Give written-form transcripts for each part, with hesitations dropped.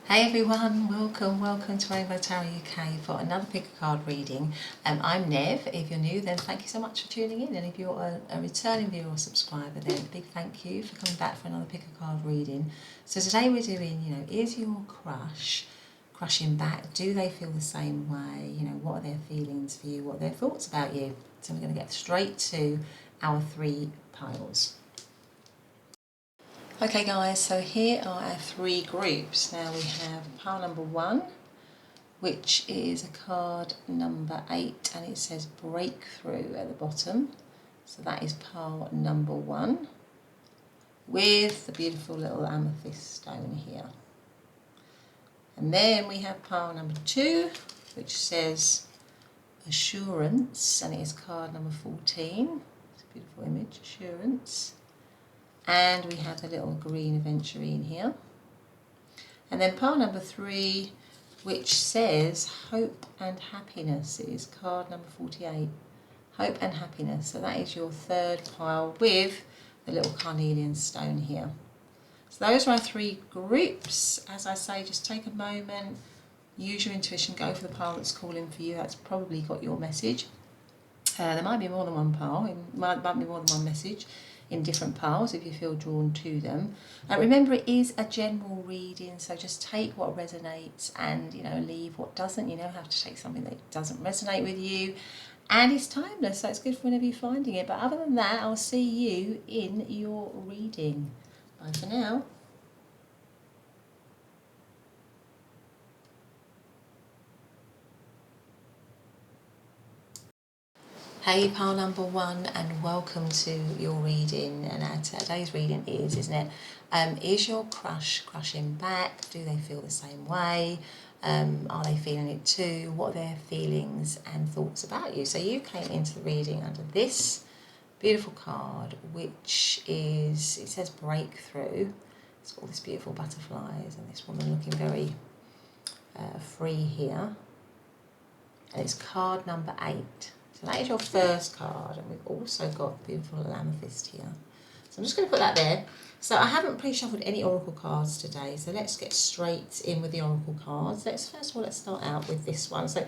Hey everyone, welcome to Rainbow Tarot UK for another pick a card reading. I'm Nev. If you're new, then thank you so much for tuning in, and if you're a returning viewer or subscriber, then a big thank you for coming back for another pick a card reading. So today we're doing, is your crush crushing back? Do they feel the same way? What are their feelings for you? What are their thoughts about you? So we're going to get straight to our three piles. Okay guys, so here are our three groups. Now we have pile number 1, which is a card number 8, and it says breakthrough at the bottom. So that is pile number 1 with the beautiful little amethyst stone here. And then we have pile number 2, which says assurance, and it is card number 14. It's a beautiful image, assurance. And we have the little green aventurine here. And then pile number 3, which says hope and happiness. It is card number 48, hope and happiness. So that is your third pile with the little carnelian stone here. So those are our three groups. As I say, just take a moment, use your intuition, go for the pile that's calling for you. That's probably got your message. There might be more than one pile, it might be more than one message in different piles if you feel drawn to them. Remember, it is a general reading, so just take what resonates and leave what doesn't. You never have to take something that doesn't resonate with you, and it's timeless, so it's good for whenever you're finding it. But other than that, I'll see you in your reading. Bye for now. Hey, pile number 1, and welcome to your reading. And today's reading isn't it? Is your crush crushing back? Do they feel the same way? Are they feeling it too? What are their feelings and thoughts about you? So you came into the reading under this beautiful card, which is, it says breakthrough. It's got all these beautiful butterflies and this woman looking very free here. And it's card number 8. So that is your first card, and we've also got the beautiful amethyst here. So I'm just going to put that there. So I haven't pre-shuffled any oracle cards today, so let's get straight in with the oracle cards. First of all, let's start out with this one. So,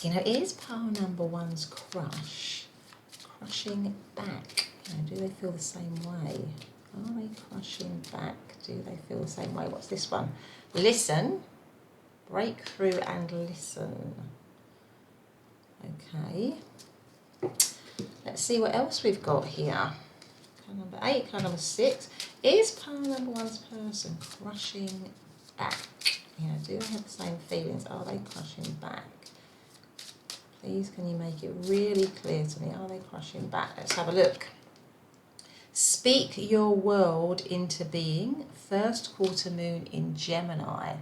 is pile number 1's crush crushing back? Do they feel the same way? Are they crushing back? Do they feel the same way? What's this one? Listen, breakthrough and listen. Okay, let's see what else we've got here. Card number 8, card number 6. Is pile number 1's person crushing back? Do they have the same feelings? Are they crushing back? Please, can you make it really clear to me? Are they crushing back? Let's have a look. Speak your world into being. First quarter moon in Gemini.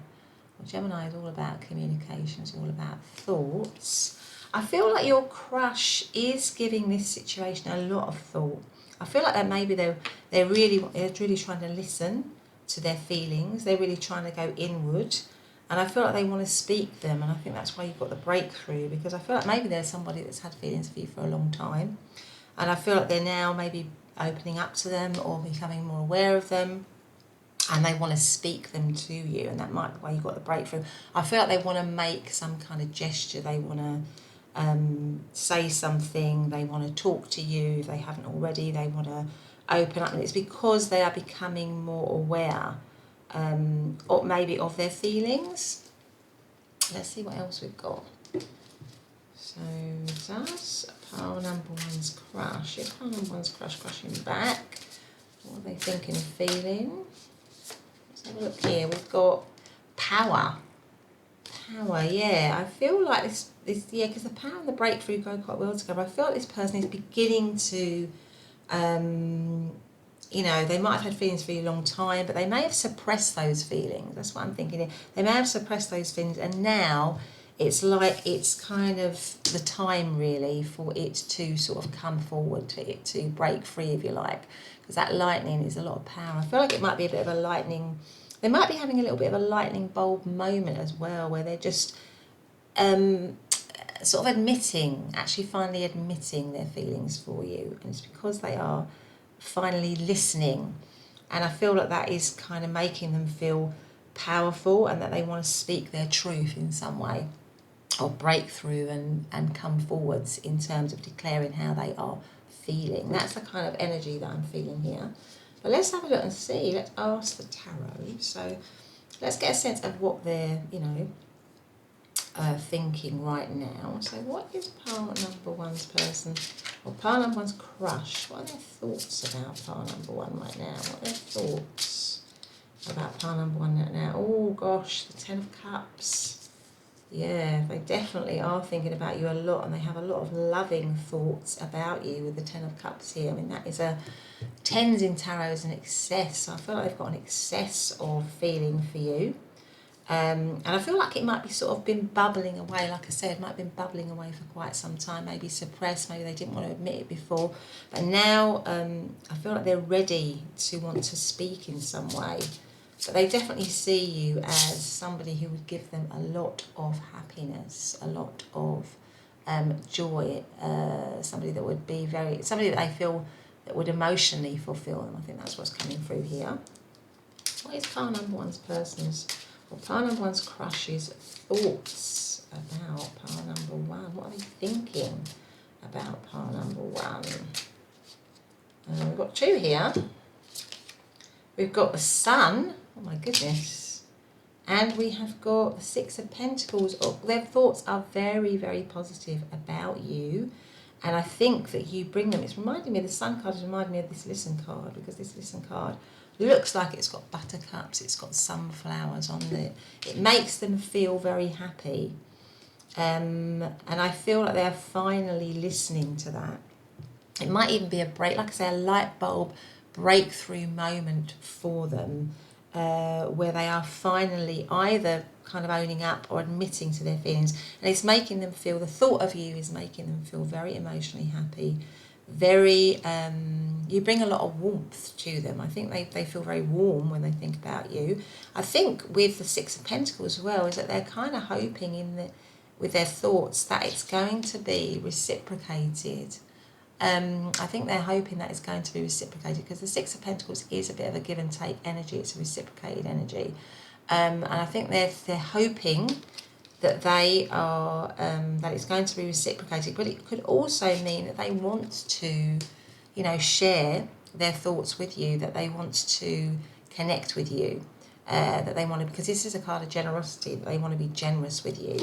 Well, Gemini is all about communication. It's all about thoughts. I feel like your crush is giving this situation a lot of thought. I feel like that maybe they're really trying to listen to their feelings. They're really trying to go inward, and I feel like they want to speak them. And I think that's why you've got the breakthrough, because I feel like maybe there's somebody that's had feelings for you for a long time, and I feel like they're now maybe opening up to them or becoming more aware of them, and they want to speak them to you, and that might be why you got the breakthrough. I feel like they want to make some kind of gesture. They want to say something. They want to talk to you if they haven't already. They want to open up, and it's because they are becoming more aware, or maybe of their feelings. Let's see what else we've got. So does pile number 1's crush? If pile number 1's crushing back, what are they thinking and feeling? Let's have a look here. We've got power. Power, yeah. I feel like this because the power and the breakthrough go quite well together. I feel like this person is beginning to, they might have had feelings for a long time, but they may have suppressed those feelings. That's what I'm thinking here. They may have suppressed those feelings, and now it's like it's kind of the time really for it to sort of come forward, to it to break free, if you like, because that lightning is a lot of power. I feel like it might be a bit of a lightning. They might be having a little bit of a lightning bulb moment as well, where they're just sort of finally admitting their feelings for you. And it's because they are finally listening. And I feel like that is kind of making them feel powerful and that they want to speak their truth in some way, or break through and come forwards in terms of declaring how they are feeling. That's the kind of energy that I'm feeling here. But let's have a look and see. Let's ask the tarot. So let's get a sense of what they're, thinking right now. So what is pile number one's person, or pile number one's crush? What are their thoughts about pile number one right now? What are their thoughts about pile number one right now? Oh gosh, the Ten of Cups. Yeah, they definitely are thinking about you a lot, and they have a lot of loving thoughts about you with the Ten of Cups here. I mean, that is tens in tarot is an excess. So I feel like they've got an excess of feeling for you. And I feel like it might be sort of been bubbling away, like I said, might have been bubbling away for quite some time, maybe suppressed, maybe they didn't want to admit it before. But now I feel like they're ready to want to speak in some way. But they definitely see you as somebody who would give them a lot of happiness, a lot of joy, somebody that would be somebody that they feel that would emotionally fulfill them. I think that's what's coming through here. What is pile number one's person's, or pile number one's crush's thoughts about pile number one? What are they thinking about pile number one? We've got two here. We've got the Sun. Oh my goodness. And we have got the Six of Pentacles. Oh, their thoughts are very, very positive about you. And I think that you bring them. It's reminding me, the Sun card is reminding me of this Listen card, because this Listen card looks like it's got buttercups, it's got sunflowers on it. It makes them feel very happy. And I feel like they're finally listening to that. It might even be like I say, a light bulb breakthrough moment for them, where they are finally either kind of owning up or admitting to their feelings, and it's making them feel, the thought of you is making them feel very emotionally happy, very you bring a lot of warmth to them. I think they feel very warm when they think about you. I think with the Six of Pentacles as well, is that they're kind of hoping with their thoughts that it's going to be reciprocated. I think they're hoping that it's going to be reciprocated, because the Six of Pentacles is a bit of a give and take energy. It's a reciprocated energy. And I think they're hoping that they are, that it's going to be reciprocated. But it could also mean that they want to, share their thoughts with you, that they want to connect with you, that they want to, because this is a card of generosity, that they want to be generous with you.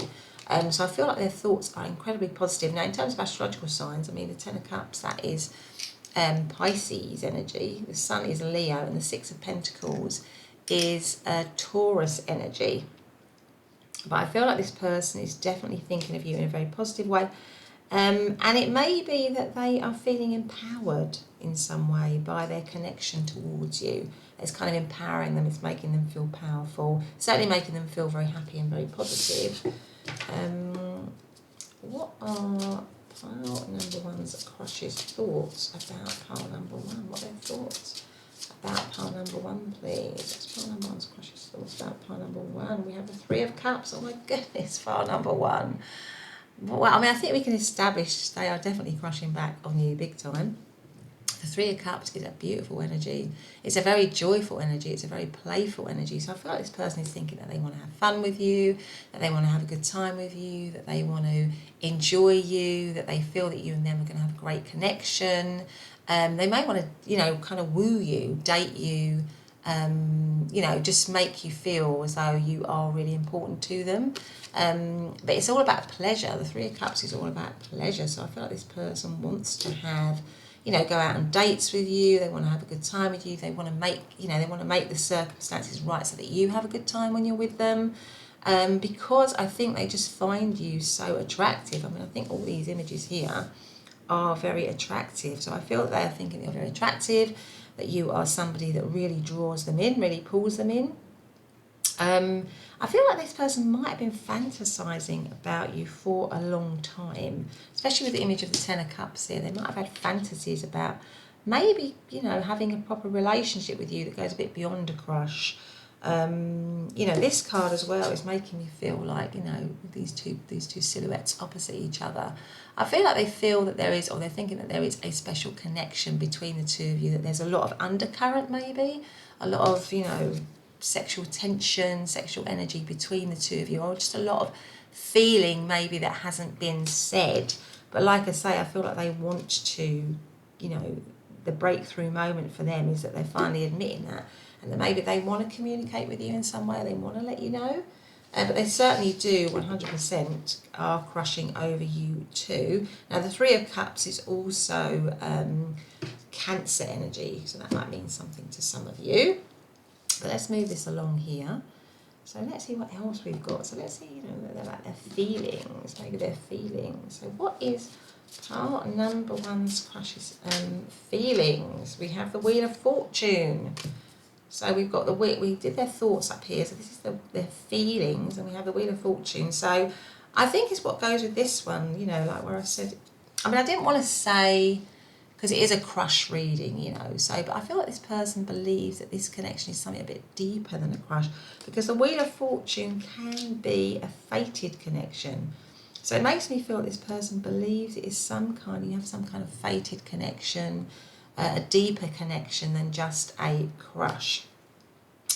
So I feel like their thoughts are incredibly positive. Now, in terms of astrological signs, I mean, the Ten of Cups, that is Pisces energy. The Sun is Leo, and the Six of Pentacles is Taurus energy. But I feel like this person is definitely thinking of you in a very positive way. And it may be that they are feeling empowered in some way by their connection towards you. It's kind of empowering them. It's making them feel powerful. Certainly making them feel very happy and very positive. What are pile number one's crush's thoughts about pile number one? What are their thoughts about pile number one, please? What's pile number one's crush's thoughts about pile number one? We have the Three of Cups. Oh my goodness, pile number one. Well, I mean, I think we can establish they are definitely crushing back on you big time. The Three of Cups is a beautiful energy. It's a very joyful energy. It's a very playful energy. So I feel like this person is thinking that they want to have fun with you, that they want to have a good time with you, that they want to enjoy you, that they feel that you and them are going to have a great connection. They may want to, kind of woo you, date you, just make you feel as though you are really important to them. But it's all about pleasure. The Three of Cups is all about pleasure. So I feel like this person wants to have, go out on dates with you. They want to have a good time with you. They want to make the circumstances right so that you have a good time when you're with them. Because I think they just find you so attractive. I mean, I think all these images here are very attractive. So I feel that they're thinking you're very attractive, that you are somebody that really draws them in, really pulls them in. I feel like this person might have been fantasizing about you for a long time, especially with the image of the Ten of Cups here. They might have had fantasies about maybe, having a proper relationship with you that goes a bit beyond a crush. This card as well is making me feel like, these two silhouettes opposite each other. I feel like they feel that there is, or they're thinking that there is a special connection between the two of you, that there's a lot of undercurrent maybe, a lot of, sexual tension, sexual energy between the two of you, or just a lot of feeling maybe that hasn't been said. But like I say, I feel like they want to, you know, the breakthrough moment for them is that they're finally admitting that, and that maybe they want to communicate with you in some way, they want to let you know. But they certainly do 100% are crushing over you too. Now the Three of Cups is also Cancer energy, so that might mean something to some of you. But let's move this along here. So let's see what else we've got. So let's see, you know, about their feelings, maybe their feelings. So what is part number one's crushes feelings? We have the Wheel of Fortune. So we've got the wheel, we did their thoughts up here. So this is their feelings, and we have the Wheel of Fortune. So I think it's what goes with this one, you know, like where I said, I mean, I didn't want to say, because it is a crush reading, you know, so, but I feel like this person believes that this connection is something a bit deeper than a crush, because the Wheel of Fortune can be a fated connection. So it makes me feel that this person believes it is some kind, you have some kind of fated connection, a deeper connection than just a crush.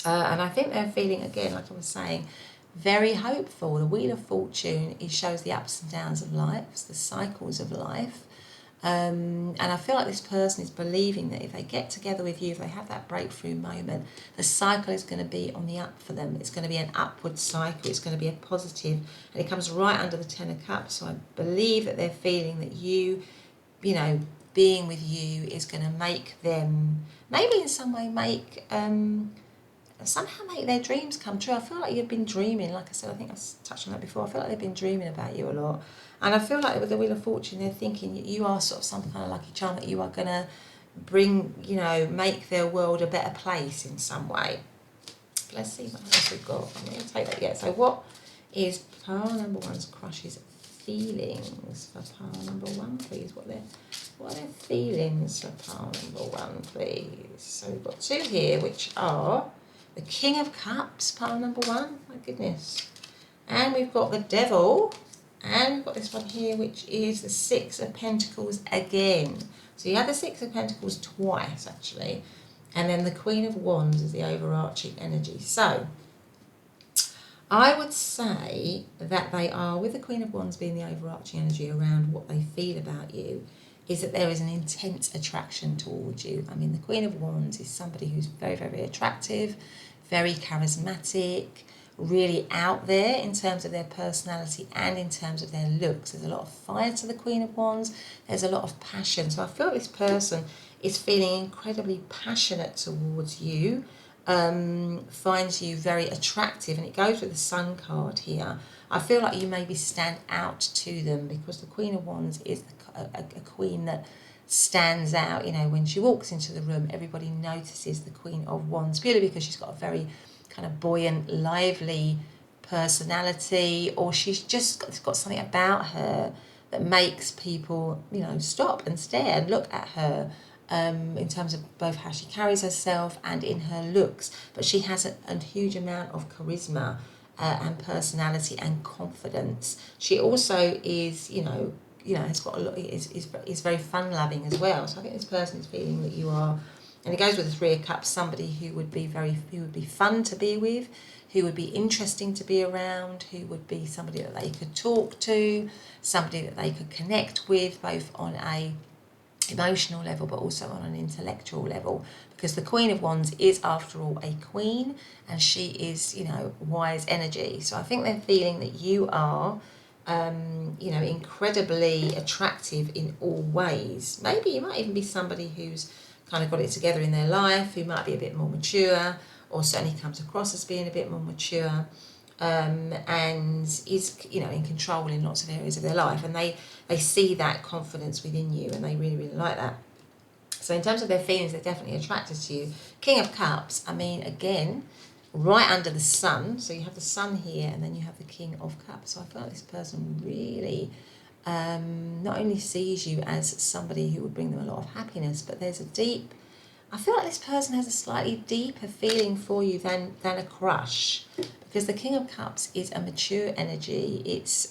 And I think they're feeling, again, like I was saying, very hopeful. The Wheel of Fortune, it shows the ups and downs of life, the cycles of life. And I feel like this person is believing that if they get together with you, if they have that breakthrough moment, the cycle is going to be on the up for them. It's going to be an upward cycle. It's going to be a positive, and it comes right under the Ten of Cups. So I believe that they're feeling that you know, being with you is going to make them, maybe in some way somehow make their dreams come true. I feel like you've been dreaming, like I said, I think I've touched on that before. I feel like they've been dreaming about you a lot. And I feel like with the Wheel of Fortune, they're thinking you are sort of some kind of lucky charm, that you are going to bring, you know, make their world a better place in some way. But let's see what else we've got. I'm not going to take that yet. So what is pile number one's crushes feelings for pile number one, please? What are their feelings for pile number one, please? So we've got two here, which are the King of Cups, pile number one. My goodness. And we've got the Devil. And we've got this one here, which is the Six of Pentacles again. So you have the Six of Pentacles twice, actually. And then the Queen of Wands is the overarching energy. So I would say that they are, with the Queen of Wands being the overarching energy around what they feel about you, is that there is an intense attraction towards you. I mean, the Queen of Wands is somebody who's very, very attractive, very charismatic, really out there in terms of their personality and in terms of their looks. There's a lot of fire to the Queen of Wands. There's a lot of passion. So I feel this person is feeling incredibly passionate towards you, finds you very attractive, and it goes with the Sun card here. I feel like you maybe stand out to them, because the Queen of Wands is a queen that stands out. You know, when she walks into the room, everybody notices the Queen of Wands, purely because she's got a very kind of buoyant, lively personality, or she's just got something about her that makes people, you know, stop and stare and look at her, in terms of both how she carries herself and in her looks. But she has a huge amount of charisma and personality and confidence. She also is, you know, has got a lot, is very fun loving as well. So I think this person is feeling that you are, and it goes with the Three of Cups, somebody who would be fun to be with, who would be interesting to be around, who would be somebody that they could talk to, somebody that they could connect with, both on a emotional level but also on an intellectual level, because the Queen of Wands is, after all, a queen, and she is, you know, wise energy. So I think they're feeling that you are, you know, incredibly attractive in all ways. Maybe you might even be somebody who's kind of got it together in their life, who might be a bit more mature, or certainly comes across as being a bit more mature, and is, you know, in control in lots of areas of their life, and they see that confidence within you, and they really, really like that. So in terms of their feelings, they're definitely attracted to you. King of Cups, I mean, again, right under the Sun. So you have the Sun here, and then you have the King of Cups. So I feel like this person really not only sees you as somebody who would bring them a lot of happiness, but there's a deep, I feel like this person has a slightly deeper feeling for you than a crush, because the King of Cups is a mature energy. It's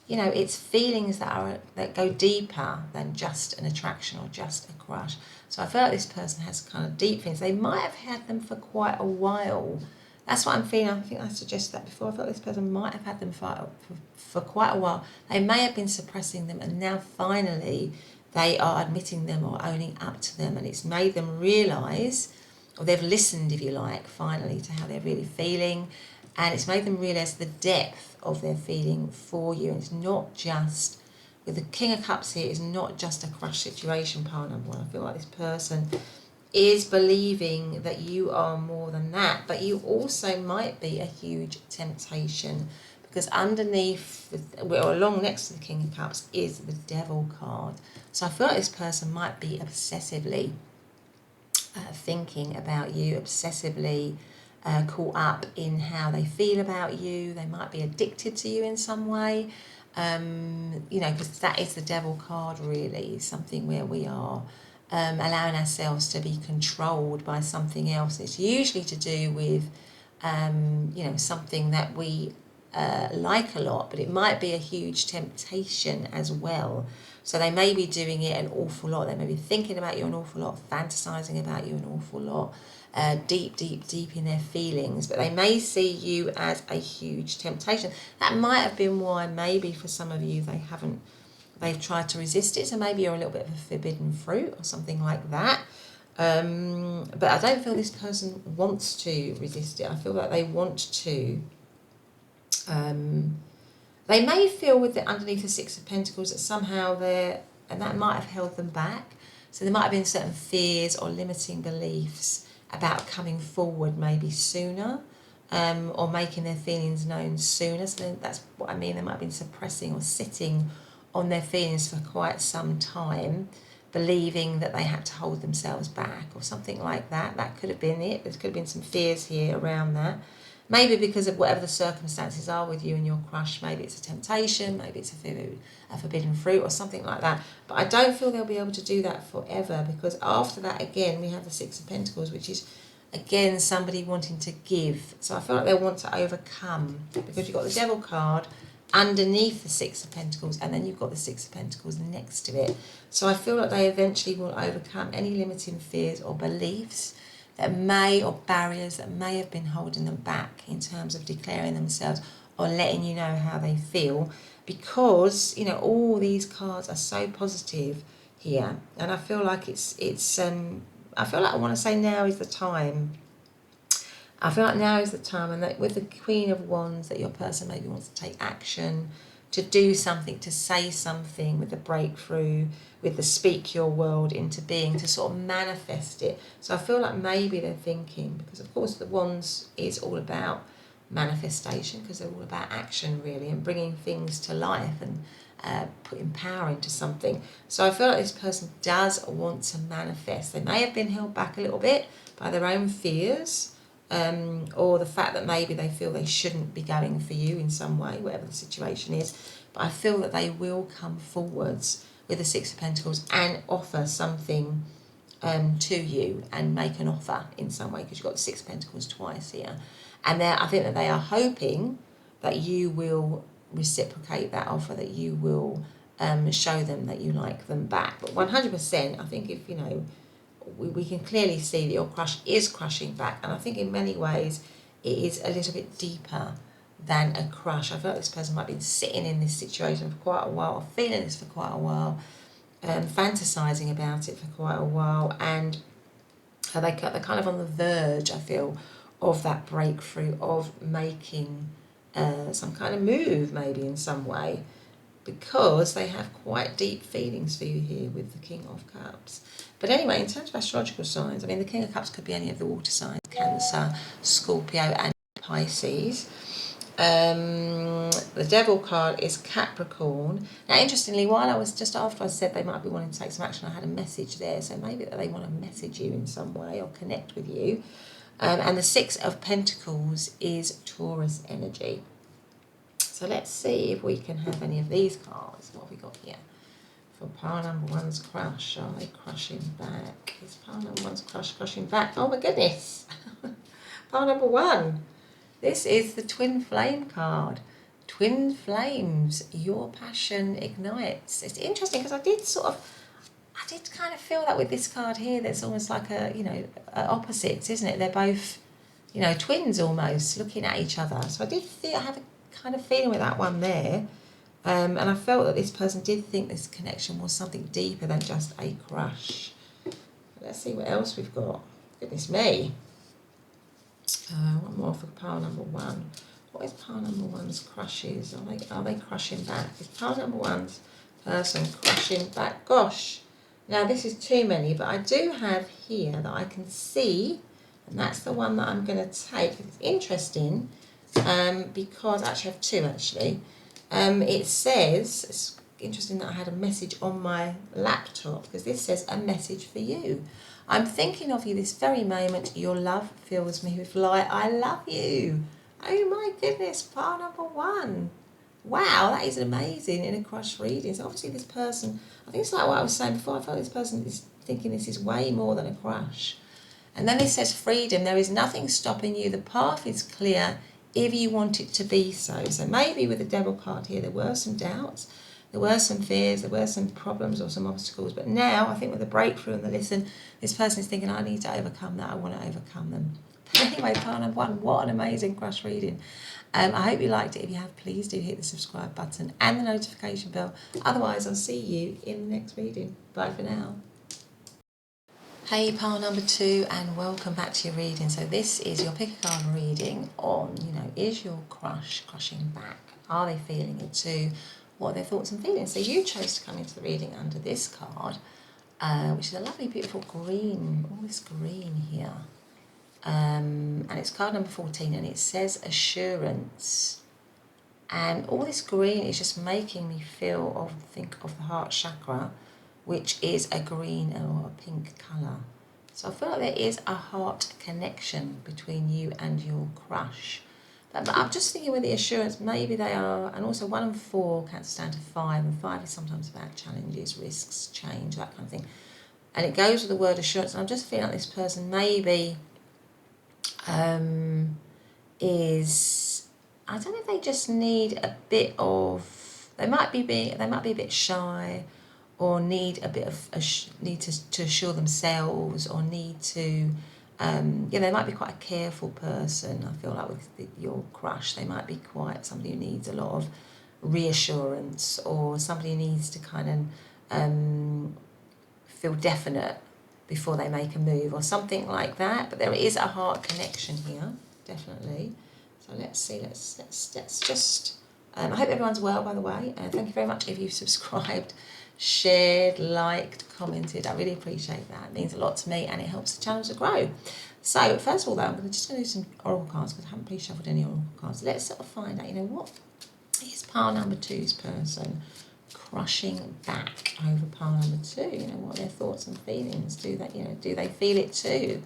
you know, it's feelings that go deeper than just an attraction or just a crush. So I feel like this person has kind of deep things. They might have had them for quite a while. That's what I'm feeling. I think I suggested that before. I feel like this person might have had them for quite a while. They may have been suppressing them, and now finally they are admitting them or owning up to them, and it's made them realise, or they've listened, if you like, finally to how they're really feeling, and it's made them realise the depth of their feeling for you. And it's not just, with the King of Cups here, it's not just a crush situation, pile number one. I feel like this person is believing that you are more than that, but you also might be a huge temptation, because underneath, or along next to the King of Cups, is the Devil card. So I feel like this person might be obsessively thinking about you, obsessively caught up in how they feel about you. They might be addicted to you in some way, because that is the Devil card, really, something where we are allowing ourselves to be controlled by something else. It's usually to do with, something that we like a lot, but it might be a huge temptation as well. So they may be doing it an awful lot. They may be thinking about you an awful lot, fantasizing about you an awful lot, deep in their feelings, but they may see you as a huge temptation. That might have been why maybe for some of you they've tried to resist it, so maybe you're a little bit of a forbidden fruit or something like that. But I don't feel this person wants to resist it. I feel like they want to. They may feel with the underneath the Six of Pentacles that somehow and that might have held them back. So there might have been certain fears or limiting beliefs about coming forward maybe sooner, or making their feelings known sooner. So then that's what I mean. They might have been suppressing or sitting on their feelings for quite some time, believing that they had to hold themselves back or something like that. That could have been it. There could have been some fears here around that. Maybe because of whatever the circumstances are with you and your crush. Maybe it's a temptation, maybe it's a forbidden fruit or something like that. But I don't feel they'll be able to do that forever, because after that, again, we have the Six of Pentacles, which is, again, somebody wanting to give. So I feel like they'll want to overcome, because you've got the Devil card underneath the Six of Pentacles, and then you've got the Six of Pentacles next to it. So I feel like they eventually will overcome any limiting fears or beliefs that may, or barriers that may have been holding them back in terms of declaring themselves or letting you know how they feel, because all these cards are so positive here, and I feel like I feel like I want to say now is the time. I feel like now is the time, and that with the Queen of Wands, that your person maybe wants to take action, to do something, to say something, with the breakthrough, with the speak your world into being, to sort of manifest it. So I feel like maybe they're thinking, because of course the Wands is all about manifestation, because they're all about action really, and bringing things to life and putting power into something. So I feel like this person does want to manifest. They may have been held back a little bit by their own fears, or the fact that maybe they feel they shouldn't be going for you in some way, whatever the situation is. But I feel that they will come forwards with the Six of Pentacles and offer something to you, and make an offer in some way, because you've got the Six of Pentacles twice here. And I think that they are hoping that you will reciprocate that offer, that you will show them that you like them back. But 100%, I think if, we can clearly see that your crush is crushing back, and I think in many ways it is a little bit deeper than a crush. I feel like this person might have been sitting in this situation for quite a while, or feeling this for quite a while, fantasizing about it for quite a while, and they're kind of on the verge, I feel, of that breakthrough, of making some kind of move maybe in some way, because they have quite deep feelings for you here with the King of Cups. But anyway, in terms of astrological signs, I mean, the King of Cups could be any of the water signs: Cancer, Scorpio and Pisces. The Devil card is Capricorn. Now, interestingly, while I was just after I said they might be wanting to take some action, I had a message there, so maybe that they want to message you in some way or connect with you. And the Six of Pentacles is Taurus energy. So let's see if we can have any of these cards. What have we got here? For pile number one's crush, are they crushing back? Is pile number one's crushing back? Oh my goodness! Pile number one. This is the Twin Flame card. Twin Flames, your passion ignites. It's interesting because I I did kind of feel that with this card here, there's almost like a, you know, opposites, isn't it? They're both, you know, twins almost looking at each other. So I did feel, I have a kind of feeling with that one there. And I felt that this person did think this connection was something deeper than just a crush. Let's see what else we've got. Goodness me. One more for pile number one. What is pile number one's crushes? Are they crushing back? Is pile number one's person crushing back? Gosh. Now this is too many, but I do have here that I can see, and that's the one that I'm going to take. It's interesting because I actually have two actually. It says, it's interesting that I had a message on my laptop because this says a message for you. I'm thinking of you this very moment. Your love fills me with light. I love you. Oh my goodness, pile number one. Wow, that is amazing in a crush reading. So obviously this person, I think it's like what I was saying before, I felt this person is thinking this is way more than a crush. And then it says freedom. There is nothing stopping you. The path is clear if you want it to be so. So maybe with the devil card here, there were some doubts, there were some fears, there were some problems or some obstacles. But now I think with the breakthrough and the listen, this person is thinking, I need to overcome that. I want to overcome them. But anyway, pile number one, what an amazing crush reading. I hope you liked it. If you have, please do hit the subscribe button and the notification bell. Otherwise, I'll see you in the next reading. Bye for now. Hey, pile number two, and welcome back to your reading. So this is your pick a card reading on, you know, is your crush crushing back? Are they feeling it too? What are their thoughts and feelings? So you chose to come into the reading under this card, which is a lovely, beautiful green, all this green here. And it's card number 14, and it says assurance. And all this green is just making me think of the heart chakra, which is a green or a pink colour. So I feel like there is a heart connection between you and your crush. But I'm just thinking with the assurance, maybe they are, and also 1 and 4 cancels down to 5, and 5 is sometimes about challenges, risks, change, that kind of thing. And it goes with the word assurance, and I'm just feeling like this person maybe is, I don't know if they just need a bit of, they might be a bit shy, or need a bit of need to assure themselves, or need to they might be quite a careful person. I feel like with your crush, they might be quite somebody who needs a lot of reassurance, or somebody who needs to kind of feel definite before they make a move, or something like that. But there is a heart connection here, definitely. So let's see, let's just I hope everyone's well, by the way. Thank you very much if you've subscribed, shared, liked, commented. I really appreciate that. It means a lot to me, and it helps the channel to grow. So first of all, though, I'm just going to do some oracle cards because I haven't pre-shuffled any oracle cards. Let's sort of find out, you know, what is pile number two's person crushing back over pile number two? You know, what are their thoughts and feelings? Do they feel it too?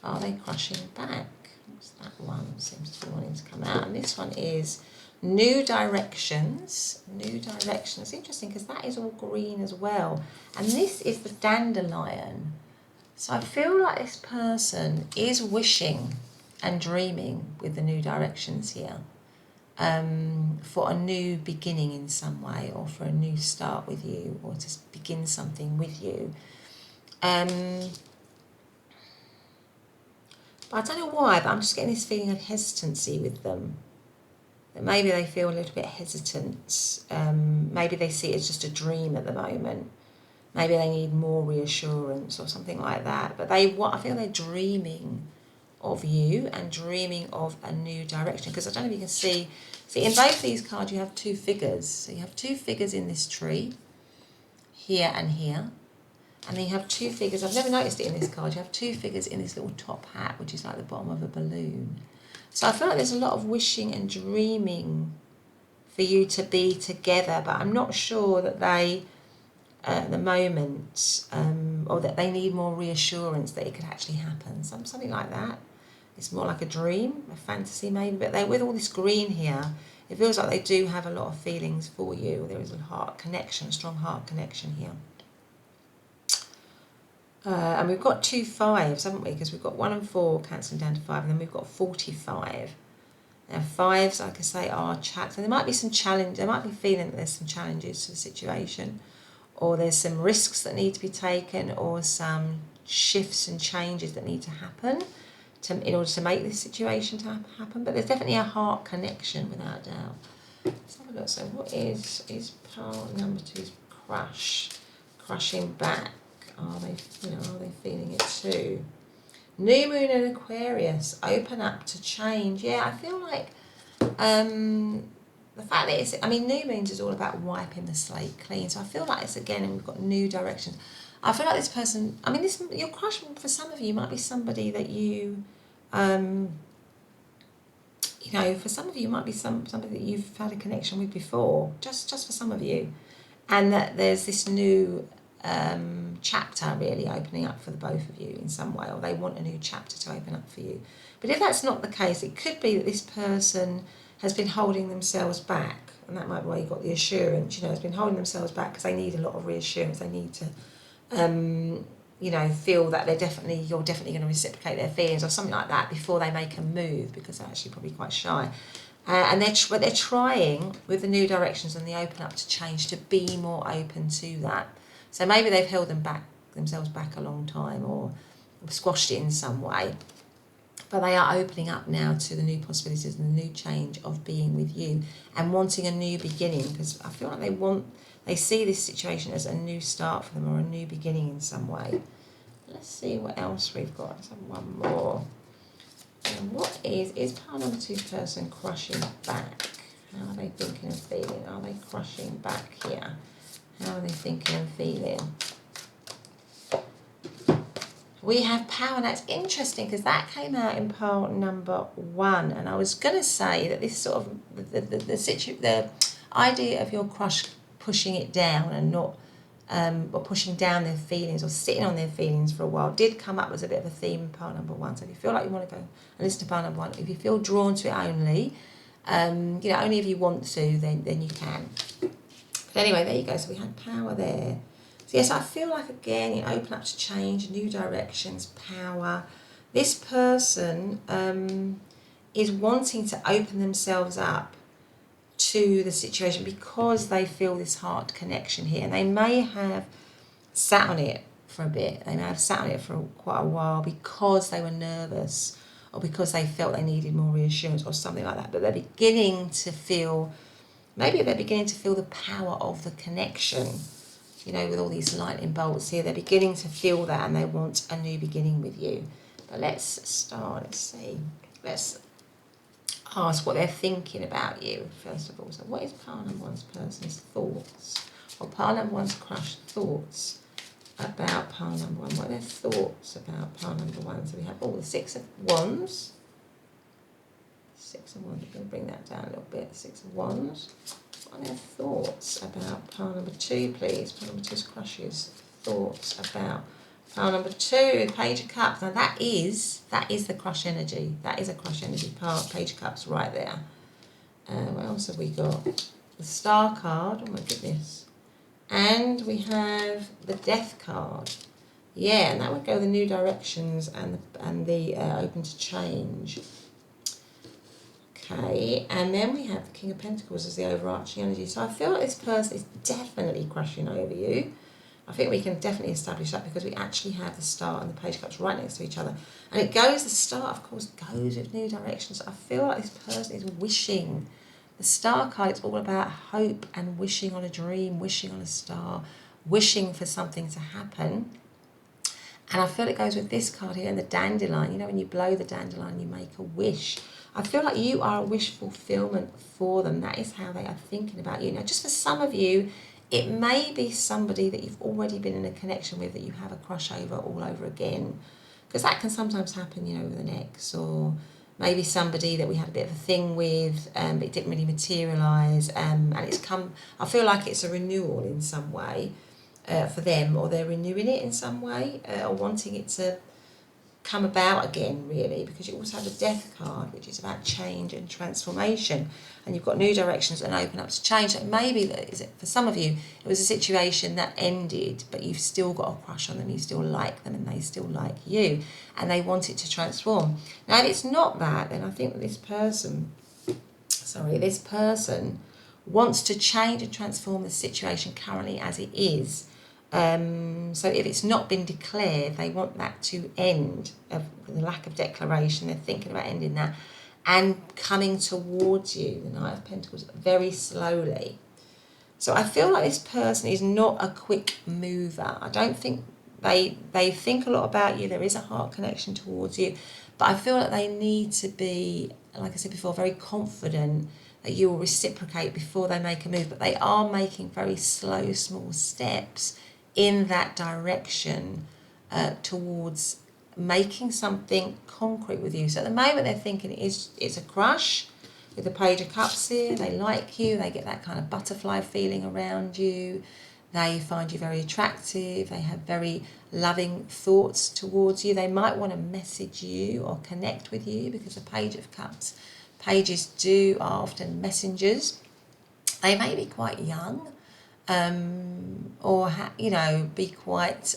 Are they crushing back? What's that one? Seems to be wanting to come out. And this one is new directions. New directions. Interesting, because that is all green as well. And this is the dandelion. So I feel like this person is wishing and dreaming with the new directions here, for a new beginning in some way, or for a new start with you, or to begin something with you. But I don't know why, but I'm just getting this feeling of hesitancy with them. That maybe they feel a little bit hesitant. Maybe they see it as just a dream at the moment. Maybe they need more reassurance or something like that. But I feel they're dreaming of you and dreaming of a new direction. Because I don't know if you can see in both these cards you have two figures. So you have two figures in this tree, here and here. And then you have two figures, I've never noticed it in this card, you have two figures in this little top hat, which is like the bottom of a balloon. So I feel like there's a lot of wishing and dreaming for you to be together, but I'm not sure that they, at the moment, or that they need more reassurance that it could actually happen. Something like that. It's more like a dream, a fantasy maybe, but with all this green here, it feels like they do have a lot of feelings for you. There is a heart connection, a strong heart connection here. And we've got 2 5s, haven't we? Because we've got 1 and 4 cancelling down to 5, and then we've got 45. Now 5s, like I say, are chat. So there might be some challenge. They might be feeling that there's some challenges to the situation, or there's some risks that need to be taken, or some shifts and changes that need to happen in order to make this situation to happen. But there's definitely a heart connection, without doubt. Let's have a look. So what is pile number two's crushing back? Are they feeling it too? New moon in Aquarius, open up to change. Yeah, I feel like the fact that it's, new moons is all about wiping the slate clean. So I feel like it's, again, and we've got new directions. I feel like this person, your crush for some of you might be somebody that you, for some of you might be somebody that you've had a connection with before, just for some of you. And that there's this new chapter really opening up for the both of you in some way, or they want a new chapter to open up for you. But if that's not the case, it could be that this person has been holding themselves back, and that might be why you got the assurance, has been holding themselves back because they need a lot of reassurance. They need to, feel that you're definitely going to reciprocate their feelings or something like that before they make a move, because they're actually probably quite shy. And they're trying with the new directions and the open up to change to be more open to that. So maybe they've held themselves back a long time, or squashed it in some way. But they are opening up now to the new possibilities and the new change of being with you and wanting a new beginning, because I feel like they see this situation as a new start for them, or a new beginning in some way. Let's see what else we've got. Let's have one more. And what is pile number two's person crushing back? How are they thinking and feeling? Are they crushing back here? How are they thinking and feeling? We have power. That's interesting, because that came out in pile number one. And I was going to say that this sort of, the idea of your crush pushing it down and not, or pushing down their feelings or sitting on their feelings for a while, did come up as a bit of a theme in pile number one. So if you feel like you want to go and listen to pile number one, if you feel drawn to it only, only if you want to, then you can. But anyway, there you go. So we had power there. So yes, I feel like, again, you open up to change, new directions, power. This person is wanting to open themselves up to the situation because they feel this heart connection here. And they may have sat on it for a bit. They may have sat on it for quite a while because they were nervous, or because they felt they needed more reassurance or something like that. But they're beginning to feel, maybe they're beginning to feel the power of the connection. With all these lightning bolts here, they're beginning to feel that, and they want a new beginning with you. But let's start, let's ask what they're thinking about you, first of all. So what is pile number one's person's thoughts, or pile number one's crush thoughts about pile number one? What are their thoughts about pile number one? So we have the Six of Wands. I'm going to bring that down a little bit. 6 of Wands. What are their thoughts about pile number two, please? Pile number two's crushes. Thoughts about pile number two, Page of Cups. Now that is the crush energy. That is a crush energy part. Page of Cups right there. What else have we got? The Star card. Oh my goodness. And we have the Death card. Yeah, and that would go the new directions and the open to change. Okay, and then we have the King of Pentacles as the overarching energy. So I feel like this person is definitely crushing over you. I think we can definitely establish that because we actually have the Star and the Page of Cups right next to each other. And the Star, of course, goes with new directions. I feel like this person is wishing. The Star card, it's all about hope and wishing on a dream, wishing on a star, wishing for something to happen. And I feel it goes with this card here and the dandelion. When you blow the dandelion, you make a wish. I feel like you are a wish fulfillment for them. That is how they are thinking about you. Now, just for some of you, it may be somebody that you've already been in a connection with that you have a crush over all over again. Because that can sometimes happen, with an ex, or maybe somebody that we had a bit of a thing with, but it didn't really materialise. And I feel like it's a renewal in some way for them, or they're renewing it in some way, or wanting it to come about again, really, because you also have the Death card, which is about change and transformation, and you've got new directions and open up to change. So maybe for some of you, it was a situation that ended, but you've still got a crush on them, you still like them, and they still like you, and they want it to transform. Now, if it's not that, then I think that this person wants to change and transform the situation currently as it is, So if it's not been declared, they want that to end, of the lack of declaration. They're thinking about ending that and coming towards you, the Knight of Pentacles, very slowly. So I feel like this person is not a quick mover. I don't think they think a lot about you. There is a heart connection towards you, but I feel like they need to be, like I said before, very confident that you will reciprocate before they make a move. But they are making very slow, small steps in that direction towards making something concrete with you. So at the moment they're thinking it's a crush. With the Page of Cups here, they like you, they get that kind of butterfly feeling around you, they find you very attractive, they have very loving thoughts towards you. They might want to message you or connect with you, because the Page of Cups, pages are often messengers. They may be quite young, or be quite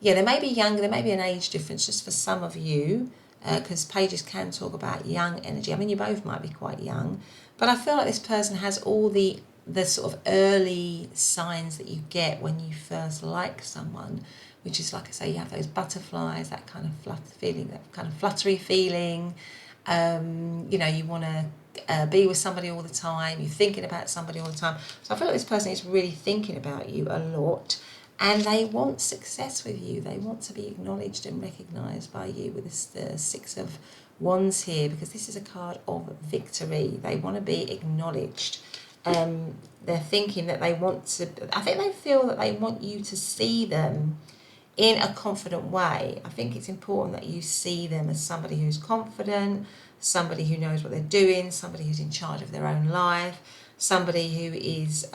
they may be younger. There may be an age difference just for some of you, because pages can talk about young energy. I mean, you both might be quite young, but I feel like this person has all the sort of early signs that you get when you first like someone, which is, like I say, you have those butterflies, that kind of fluttery feeling. You want to be with somebody all the time. You're thinking about somebody all the time. So I feel like this person is really thinking about you a lot. And they want success with you. They want to be acknowledged and recognised by you with the Six of Wands here, because this is a card of victory. They want to be acknowledged. They're thinking that they want to... I think they feel that they want you to see them in a confident way. I think it's important that you see them as somebody who's confident, somebody who knows what they're doing, somebody who's in charge of their own life, somebody who is...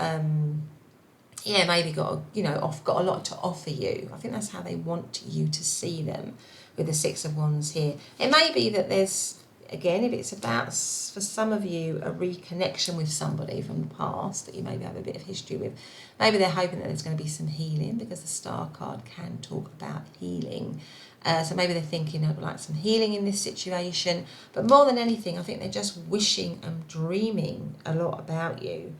maybe got a lot to offer you. I think that's how they want you to see them with the Six of Wands here. It may be that there's, again, if it's about, for some of you, a reconnection with somebody from the past that you maybe have a bit of history with. Maybe they're hoping that there's going to be some healing, because the Star card can talk about healing. So maybe they're thinking of like some healing in this situation. But more than anything, I think they're just wishing and dreaming a lot about you.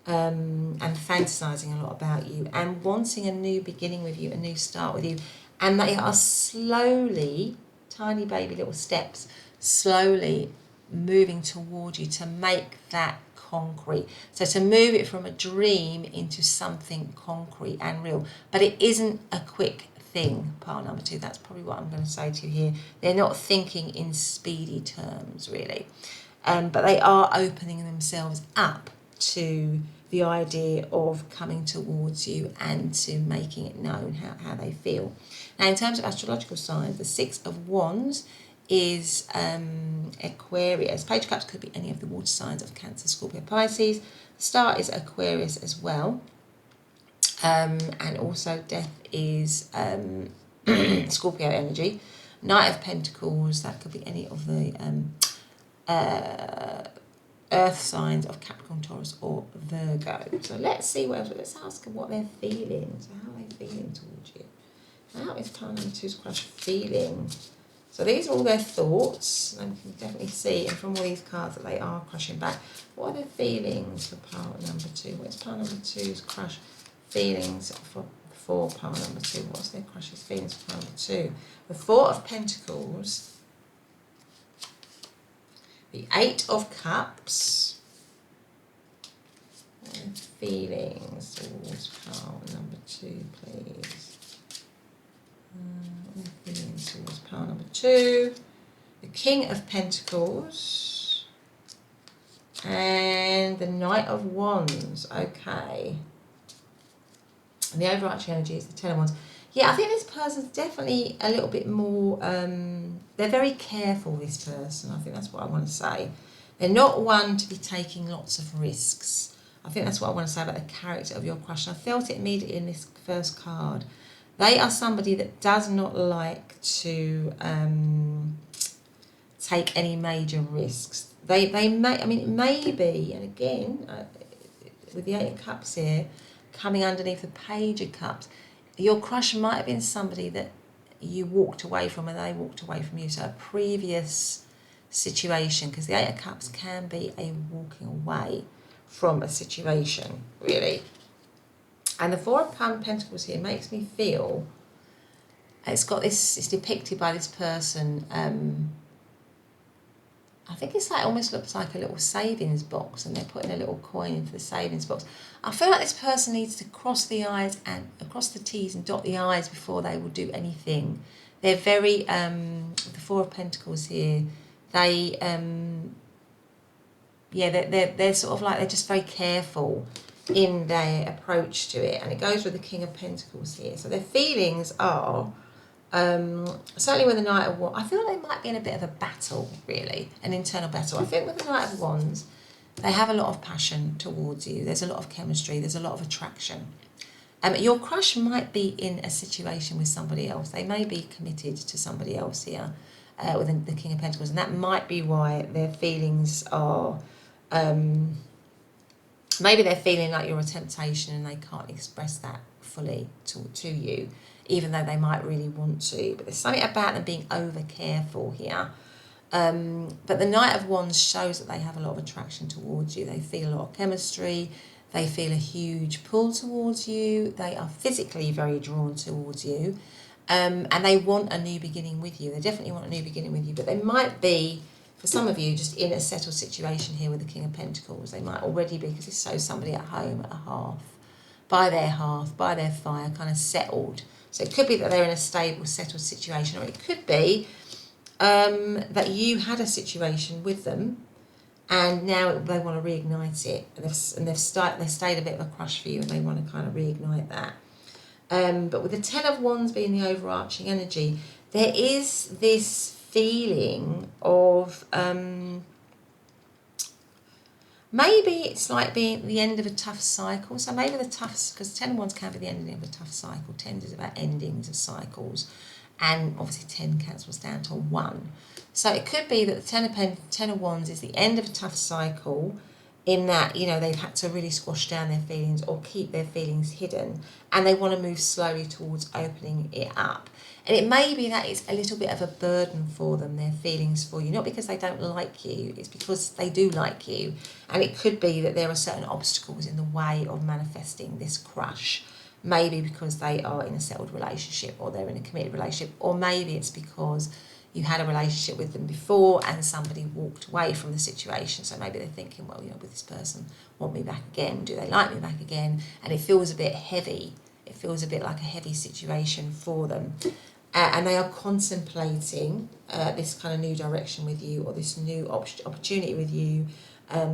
And fantasizing a lot about you, and wanting a new beginning with you, a new start with you. And they are slowly, tiny baby little steps, slowly moving toward you to make that concrete. So to move it from a dream into something concrete and real. But it isn't a quick thing, pile number 2. That's probably what I'm going to say to you here. They're not thinking in speedy terms, really. But they are opening themselves up to the idea of coming towards you and to making it known how they feel. Now, in terms of astrological signs, the Six of Wands is Aquarius. Page of Cups could be any of the water signs of Cancer, Scorpio, Pisces. The Star is Aquarius as well. And also Death is Scorpio energy. Knight of Pentacles, that could be any of the earth signs of Capricorn, Taurus or Virgo. So let's see what else. Let's ask them what they're feeling. So how are they feeling towards you? How is pile number 2's crush feeling? So these are all their thoughts, and you can definitely see, and from all these cards, that they are crushing back. What are their feelings for pile number 2? What's pile number 2's crush feelings for pile number 2? What's their crush's feelings for pile number 2? The Four of Pentacles, the Eight of Cups. What are their feelings towards pile number 2, please? What are their feelings towards pile number 2? The King of Pentacles. And the Knight of Wands. Okay. And the overarching energy is the Ten of Wands. Yeah, I think this person's definitely a little bit more, they're very careful, this person. I think that's what I want to say. They're not one to be taking lots of risks. I think that's what I want to say about the character of your crush. I felt it immediately in this first card. They are somebody that does not like to take any major risks. They may, I mean, it may be, and again, with the Eight of Cups here, coming underneath the Page of Cups, your crush might have been somebody that you walked away from and they walked away from you. So a previous situation, because the Eight of Cups can be a walking away from a situation, really. And the Four of Pentacles here makes me feel, it's got this, it's depicted by this person, I think it's like, almost looks like a little savings box, and they're putting a little coin into the savings box. I feel like this person needs to cross the I's and across the T's and dot the I's before they will do anything. They're very, the Four of Pentacles here, they, they're sort of like, they're just very careful in their approach to it. And it goes with the King of Pentacles here. So their feelings are, certainly with the Knight of Wands, I feel like they might be in a bit of a battle, really, an internal battle. I think with the Knight of Wands, they have a lot of passion towards you. There's a lot of chemistry. There's a lot of attraction. Your crush might be in a situation with somebody else. They may be committed to somebody else here with the King of Pentacles, and that might be why their feelings are, maybe they're feeling like you're a temptation and they can't express that fully to you, even though they might really want to. But there's something about them being over careful here. But the Knight of Wands shows that they have a lot of attraction towards you. They feel a lot of chemistry. They feel a huge pull towards you. They are physically very drawn towards you. And they want a new beginning with you. They definitely want a new beginning with you. But they might be, for some of you, just in a settled situation here with the King of Pentacles. They might already be, because it shows somebody at home at a hearth, by their fire, kind of settled. So it could be that they're in a stable, settled situation, or it could be that you had a situation with them and now they want to reignite it, and they've stayed a bit of a crush for you, and they want to kind of reignite that. But with the Ten of Wands being the overarching energy, there is this feeling of maybe it's like being the end of a tough cycle. So maybe because Ten of Wands can be the ending of a tough cycle. 10 is about endings of cycles, and obviously 10 cancels down to 1. So it could be that the Ten of Wands is the end of a tough cycle, in that, you know, they've had to really squash down their feelings or keep their feelings hidden, and they want to move slowly towards opening it up. And it may be that it's a little bit of a burden for them, their feelings for you, not because they don't like you, it's because they do like you. And it could be that there are certain obstacles in the way of manifesting this crush, maybe because they are in a settled relationship, or they're in a committed relationship, or maybe it's because you had a relationship with them before and somebody walked away from the situation. So maybe they're thinking, well, you know, with this person, want me back again? Do they like me back again? And it feels a bit heavy. It feels a bit like a heavy situation for them. And they are contemplating this kind of new direction with you, or this new opportunity with you,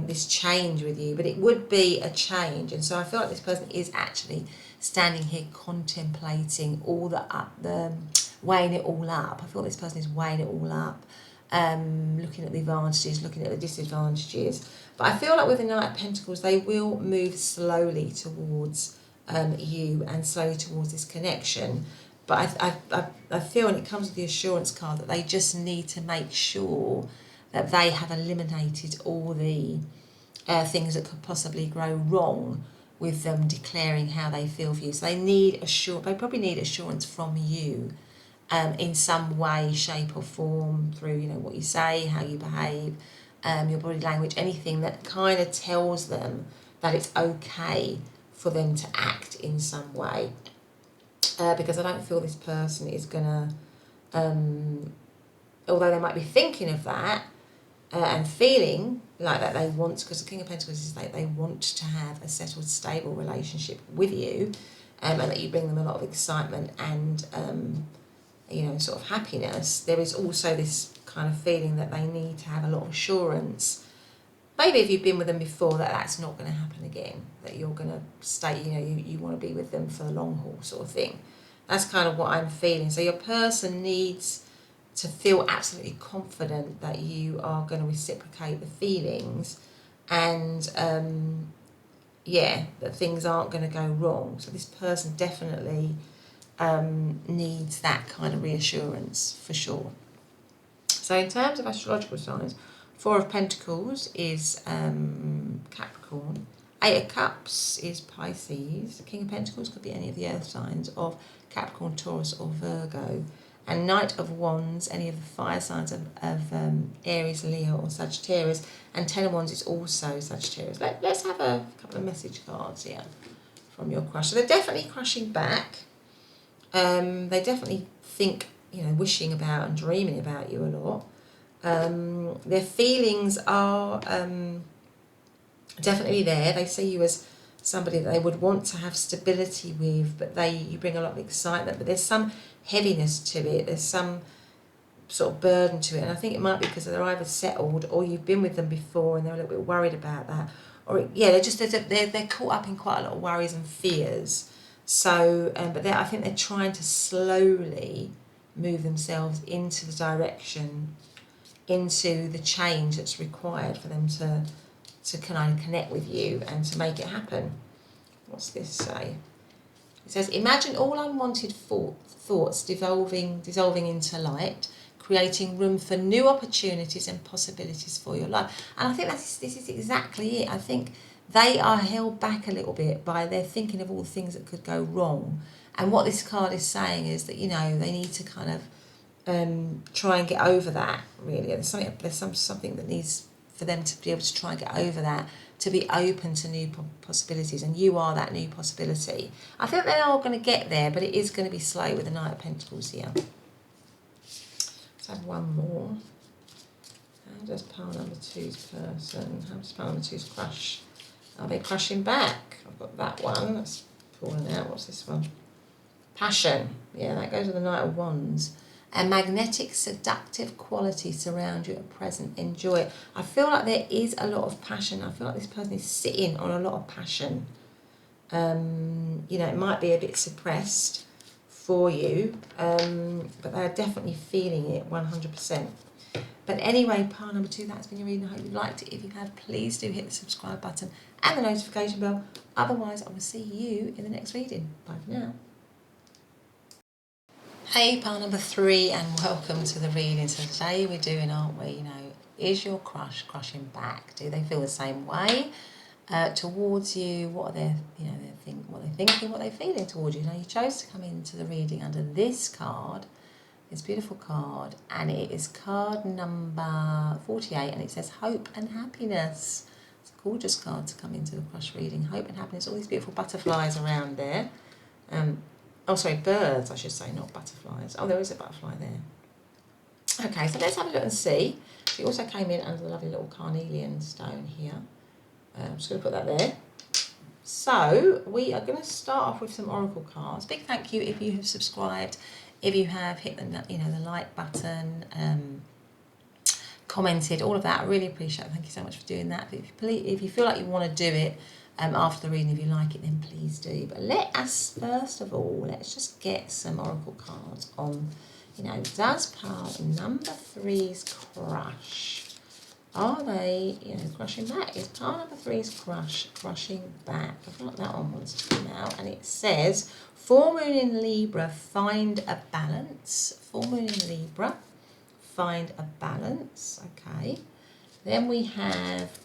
this change with you. But it would be a change. And so I feel like this person is actually standing here contemplating all the weighing it all up. I feel this person is weighing it all up, looking at the advantages, looking at the disadvantages. But I feel like with the Knight of Pentacles, they will move slowly towards you, and slowly towards this connection. But I feel, when it comes to the assurance card, that they just need to make sure that they have eliminated all the things that could possibly go wrong with them declaring how they feel for you. So they probably need assurance from you, in some way, shape or form, through, you know, what you say, how you behave, your body language, anything that kind of tells them that it's okay for them to act in some way. Because I don't feel this person is gonna, although they might be thinking of that and feeling like that they want, because the King of Pentacles is like they want to have a settled, stable relationship with you, and that you bring them a lot of excitement and you know, sort of happiness. There is also this kind of feeling that they need to have a lot of assurance. Maybe if you've been with them before, that that's not going to happen again, that you're going to stay, you know, you want to be with them for the long haul sort of thing. That's kind of what I'm feeling. So your person needs to feel absolutely confident that you are going to reciprocate the feelings, and that things aren't going to go wrong. So this person definitely needs that kind of reassurance for sure. So in terms of astrological signs, Four of Pentacles is Capricorn, Eight of Cups is Pisces, King of Pentacles could be any of the earth signs of Capricorn, Taurus or Virgo, and Knight of Wands, any of the fire signs of Aries, Leo or Sagittarius, and Ten of Wands is also Sagittarius. Let's have a couple of message cards here from your crush. So they're definitely crushing back. They definitely think, you know, wishing about and dreaming about you a lot. Their feelings are definitely there. They see you as somebody that they would want to have stability with, but you bring a lot of excitement, but there's some heaviness to it. There's some sort of burden to it, and I think it might be because they're either settled or you've been with them before and they're a little bit worried about that, or they're caught up in quite a lot of worries and fears. So, but I think they're trying to slowly move themselves into the direction, into the change that's required for them to kind of connect with you and to make it happen. What's this say? It says, imagine all unwanted thoughts dissolving into light, creating room for new opportunities and possibilities for your life. And I think this is exactly it. I think they are held back a little bit by their thinking of all the things that could go wrong. And what this card is saying is that, you know, they need to kind of try and get over that, really. There's something that needs for them to be able to try and get over that, to be open to new possibilities, and you are that new possibility. I think they are going to get there, but it is going to be slow with the Knight of Pentacles here. Let's have one more. How does pile number 2's person, how does pile number 2's crush? Are they crushing back? I've got that one, that's fallen out. What's this one? Passion. Yeah, that goes with the Knight of Wands. A magnetic, seductive quality surround you at present. Enjoy it. I feel like there is a lot of passion. I feel like this person is sitting on a lot of passion. You know, it might be a bit suppressed for you, but they're definitely feeling it 100%. But anyway, pile number 2, that's been your reading. I hope you liked it. If you have, please do hit the subscribe button and the notification bell. Otherwise, I will see you in the next reading. Bye for now. Hey, pile number 3, and welcome to the reading. So today we're doing, aren't we, you know, is your crush crushing back? Do they feel the same way towards you? What are their, you know, what they're thinking, what they're feeling towards you? Now, you chose to come into the reading under this card, this beautiful card, and it is card number 48, and it says hope and happiness. It's a gorgeous card to come into the crush reading. Hope and happiness, all these beautiful butterflies around there. Oh, sorry, birds, I should say, not butterflies. Oh, there is a butterfly there. Okay, so let's have a look and see. She also came in under the lovely little carnelian stone here. I'm just going to put that there. So we are going to start off with some oracle cards. Big thank you if you have subscribed, if you have hit the, you know, the like button, commented, all of that. I really appreciate it. Thank you so much for doing that. But if you feel like you want to do it after the reading, if you like it, then please do. But let us, first of all, let's just get some oracle cards on, you know, does pile number 3's crush, are they, you know, crushing back? Is pile number 3's crush crushing back? I feel like that one wants to come out. And it says, full moon in Libra, find a balance. Full moon in Libra, find a balance. Okay. Then we have,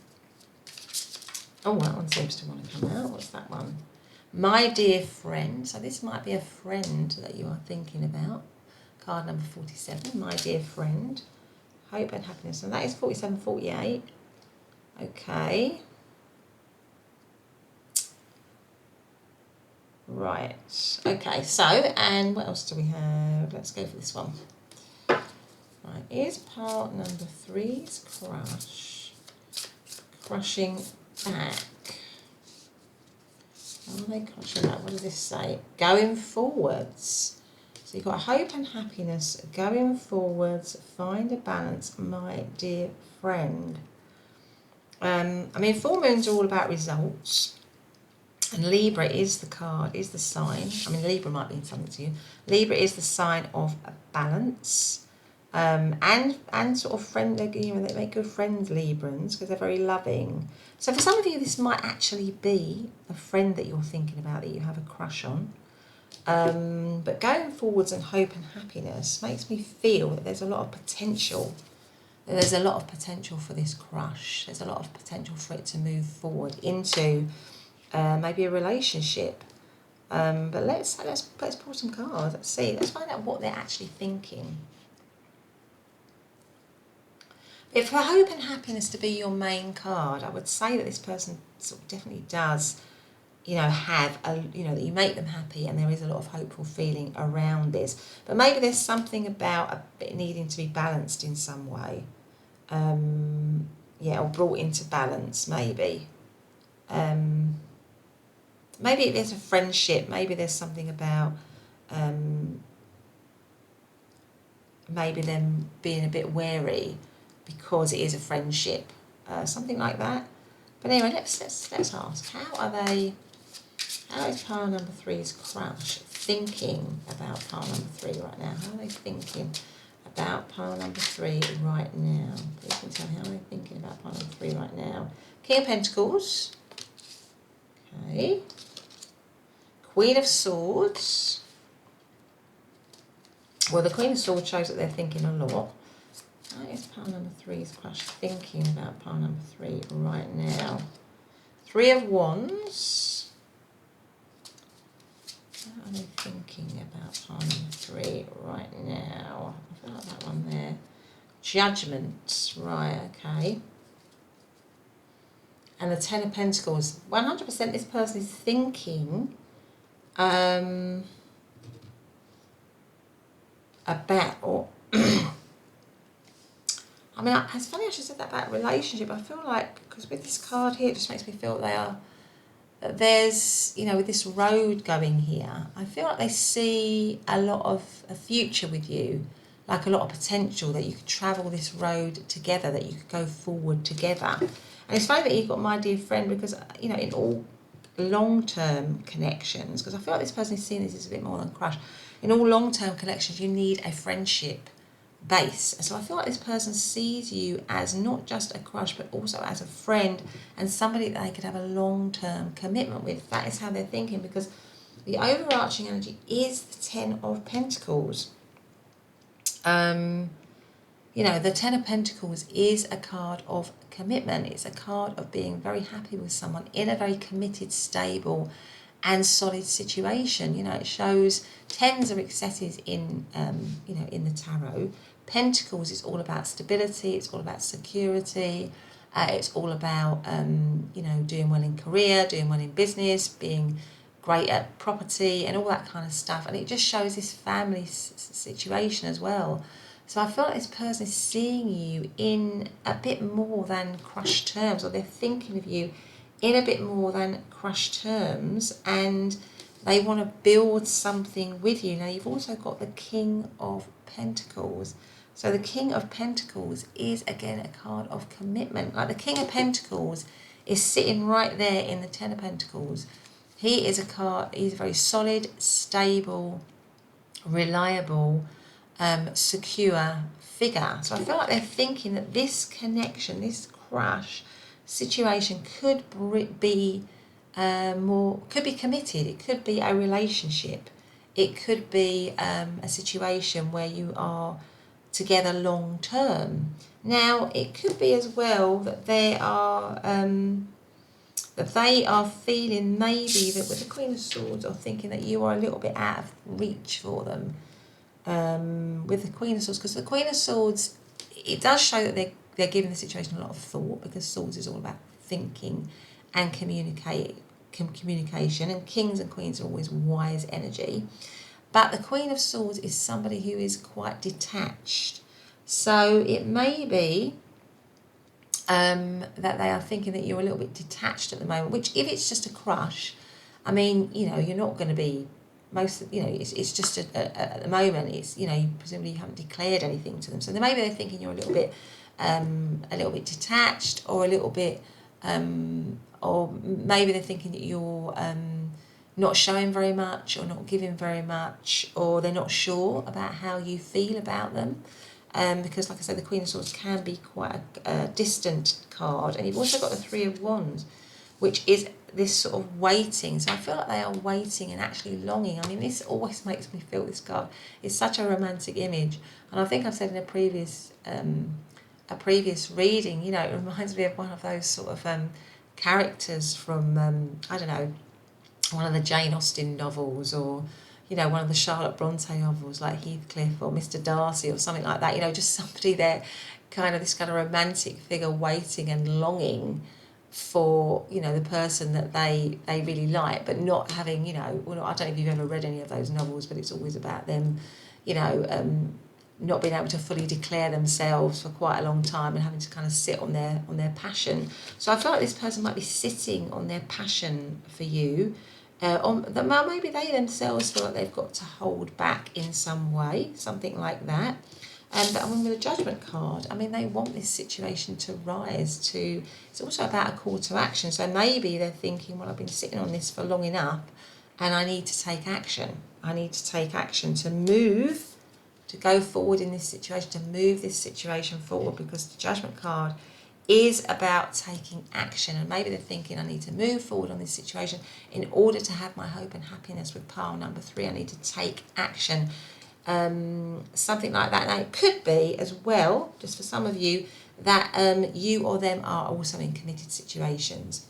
oh, that one seems to want to come out. What's that one? My dear friend. So this might be a friend that you are thinking about. Card number 47, my dear friend. Hope and happiness. And that is 47, 48. Okay. Right. Okay, so, and what else do we have? Let's go for this one. Right, is part number 3's crush crushing back? Are they crushing back? What does this say? Going forwards. So you've got hope and happiness, going forwards, find a balance, my dear friend. I mean, full moons are all about results. And Libra is the card, is the sign. I mean, Libra might mean something to you. Libra is the sign of a balance. And sort of friendly, you know, they make good friends, Librans, because they're very loving. So for some of you, this might actually be a friend that you're thinking about, that you have a crush on. But going forwards and hope and happiness makes me feel that there's a lot of potential. There's a lot of potential for this crush. There's a lot of potential for it to move forward into maybe a relationship. But let's pull some cards. Let's see. Let's find out what they're actually thinking. If for hope and happiness to be your main card, I would say that this person sort of definitely does, have that you make them happy, and there is a lot of hopeful feeling around this. But maybe there's something about a bit needing to be balanced in some way, or brought into balance, maybe. Maybe there's a friendship, maybe there's something about maybe them being a bit wary because it is a friendship, something like that. But anyway, let's ask, how is pile number three's crush thinking about pile number three right now? How are they thinking about pile number three right now? Please can tell me how are they thinking about pile number three right now. King of Pentacles. Okay. Queen of Swords. Well, the Queen of Swords shows that they're thinking a lot. How is pile number three's crush thinking about pile number three right now? Three of Wands. What are they thinking about pile number three right now? I feel like that one there. Judgment. Right, okay. And the Ten of Pentacles. 100% this person is thinking about... I mean, it's funny I should say that about relationship. I feel like, because with this card here, it just makes me feel there's, with this road going here, I feel like they see a lot of a future with you, like a lot of potential, that you could travel this road together, that you could go forward together. And it's funny that you've got my dear friend, because, in all long-term connections, because I feel like this person is seeing this as a bit more than crush. In all long-term connections, you need a friendship base. So I feel like this person sees you as not just a crush, but also as a friend and somebody that they could have a long-term commitment with. That is how they're thinking, because the overarching energy is the Ten of Pentacles. The Ten of Pentacles is a card of commitment. It's a card of being very happy with someone in a very committed, stable and solid situation. It shows tens of excesses in the tarot. Pentacles is all about stability, it's all about security, it's all about doing well in career, doing well in business, being great at property and all that kind of stuff. And it just shows this family situation as well. So I feel like this person is seeing you in a bit more than crush terms, or they're thinking of you in a bit more than crush terms, and they want to build something with you. Now, you've also got the King of Pentacles. So the King of Pentacles is, again, a card of commitment. Like the King of Pentacles is sitting right there in the Ten of Pentacles. He is he's a very solid, stable, reliable, secure figure. So I feel like they're thinking that this connection, this crush situation could be committed. It could be a relationship. It could be a situation where you are together long term. Now, it could be as well that they are feeling maybe that with the Queen of Swords, or thinking that you are a little bit out of reach for them. With the Queen of Swords, because the Queen of Swords, it does show that they're giving the situation a lot of thought, because Swords is all about thinking and communication, and Kings and Queens are always wise energy. But the Queen of Swords is somebody who is quite detached. So it may be that they are thinking that you're a little bit detached at the moment, which, if it's just a crush, I mean, you're not going to be it's just at the moment, it's, presumably you haven't declared anything to them. So maybe they're thinking you're a little bit detached, or a little bit, or maybe they're thinking that you're not showing very much, or not giving very much, or they're not sure about how you feel about them. Because, like I said, the Queen of Swords can be quite a distant card. And you've also got the Three of Wands, which is this sort of waiting. So I feel like they are waiting and actually longing. I mean, this always makes me feel, this card is such a romantic image. And I think I've said in a previous reading, it reminds me of one of those sort of characters from, I don't know, one of the Jane Austen novels, or one of the Charlotte Bronte novels, like Heathcliff or Mr. Darcy or something like that. Just somebody there, this kind of romantic figure waiting and longing for, you know, the person that they really like, but not having, you know, well, I don't know if you've ever read any of those novels, but it's always about them, you know, not being able to fully declare themselves for quite a long time and having to kind of sit on their passion. So I feel like this person might be sitting on their passion for you, maybe they themselves feel like they've got to hold back in some way, something like that. But I mean, with a judgment card, I mean, they want this situation to rise to, it's also about a call to action. So maybe they're thinking, well, I've been sitting on this for long enough and I need to take action. I need to take action to move, to go forward in this situation, to move this situation forward, because the judgment card is about taking action. And maybe they're thinking, I need to move forward on this situation in order to have my hope and happiness with pile number 3. I need to take action. Something like that. Now it could be as well, just for some of you, that you or them are also in committed situations,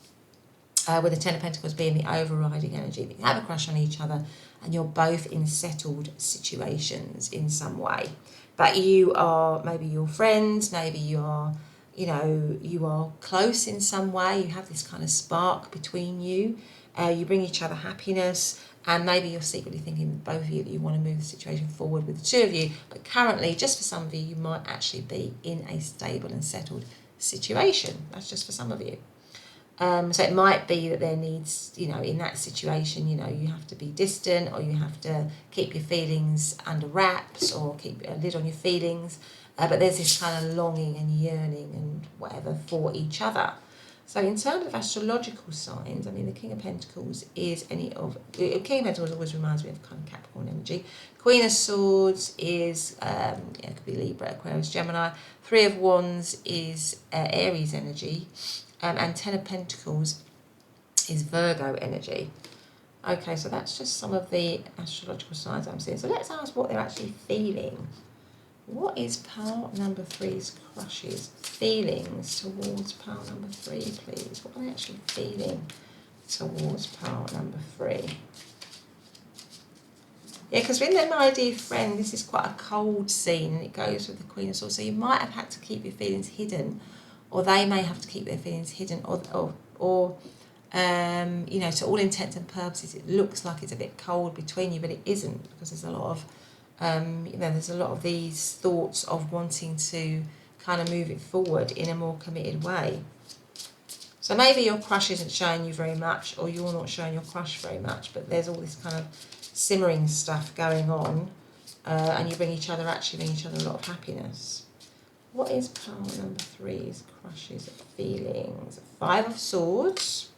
with the Ten of Pentacles being the overriding energy, that you have a crush on each other and you're both in settled situations in some way. But you are, maybe you're friends, maybe you are, you know, you are close in some way, you have this kind of spark between you, you bring each other happiness. And maybe you're secretly thinking, both of you, that you want to move the situation forward with the two of you. But currently, just for some of you, you might actually be in a stable and settled situation. That's just for some of you. So it might be that there needs, you know, in that situation, you know, you have to be distant, or you have to keep your feelings under wraps, or keep a lid on your feelings. But there's this kind of longing and yearning and whatever for each other. So in terms of astrological signs, I mean, the King of Pentacles is King of Pentacles always reminds me of kind of Capricorn energy. Queen of Swords is, it could be Libra, Aquarius, Gemini. 3 of Wands is Aries energy. And 10 of Pentacles is Virgo energy. Okay, so that's just some of the astrological signs I'm seeing. So let's ask what they're actually feeling. What is pile number 3's crushes feelings towards pile number 3, please? What are they actually feeling towards pile number 3? Yeah, because with them, my dear friend, this is quite a cold scene, and it goes with the Queen of Swords. So you might have had to keep your feelings hidden, or they may have to keep their feelings hidden, or you know, to all intents and purposes, it looks like it's a bit cold between you, but it isn't, because there's a lot of you know, there's a lot of these thoughts of wanting to kind of move it forward in a more committed way. So maybe your crush isn't showing you very much, or you're not showing your crush very much, but there's all this kind of simmering stuff going on, and you bring each other a lot of happiness. What is pile number 3's crushes feelings? 5 of Swords.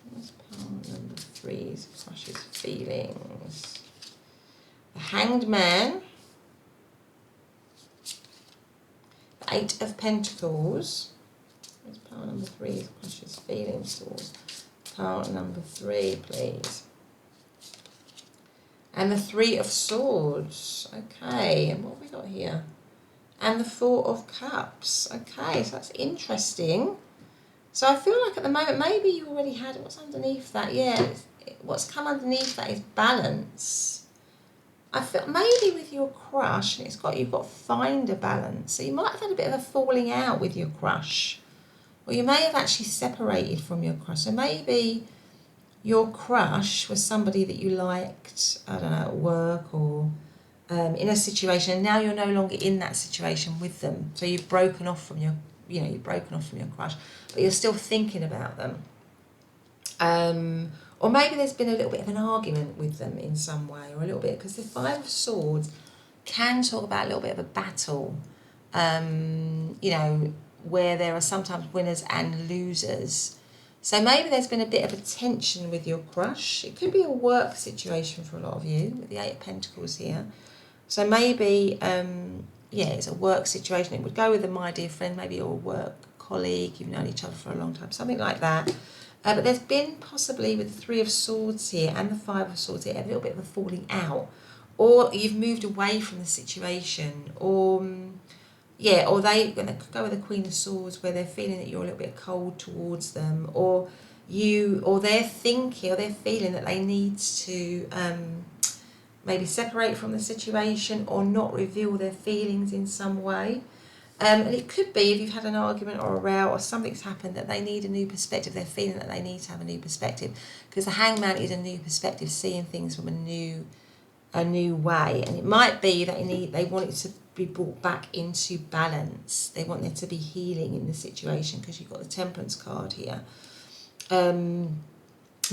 What's pile number 3's crushes feelings? The Hanged Man, the 8 of Pentacles. Where's pile number 3's crushes feelings towards pile number 3, please? And the 3 of Swords. Okay, and what have we got here? And the 4 of Cups. Okay, so that's interesting. So I feel like at the moment, maybe you already had, what's underneath that? Yeah, what's come underneath that is balance. I feel maybe with your crush, and you've got find a balance. So you might have had a bit of a falling out with your crush, or you may have actually separated from your crush. So maybe your crush was somebody that you liked, I don't know, at work or in a situation, and now you're no longer in that situation with them. So you've broken off from your, you know, crush, but you're still thinking about them. Or maybe there's been a little bit of an argument with them in some way, or a little bit, because the 5 of Swords can talk about a little bit of a battle, you know, where there are sometimes winners and losers. So maybe there's been a bit of a tension with your crush. It could be a work situation for a lot of you, with the 8 of Pentacles here. So maybe, yeah, it's a work situation. It would go with a my dear friend, maybe you're a work colleague, you've known each other for a long time, something like that. But there's been possibly with the 3 of Swords here and the 5 of Swords here, a little bit of a falling out. Or you've moved away from the situation, or, yeah, or they could go with the Queen of Swords, where they're feeling that you're a little bit cold towards them, or they're thinking, or they're feeling that they need to maybe separate from the situation, or not reveal their feelings in some way. And it could be if you've had an argument or a row or something's happened that they need a new perspective. They're feeling that they need to have a new perspective, because the Hangman is a new perspective, seeing things from a new way. And it might be that they want it to be brought back into balance. They want there to be healing in the situation, because you've got the Temperance card here.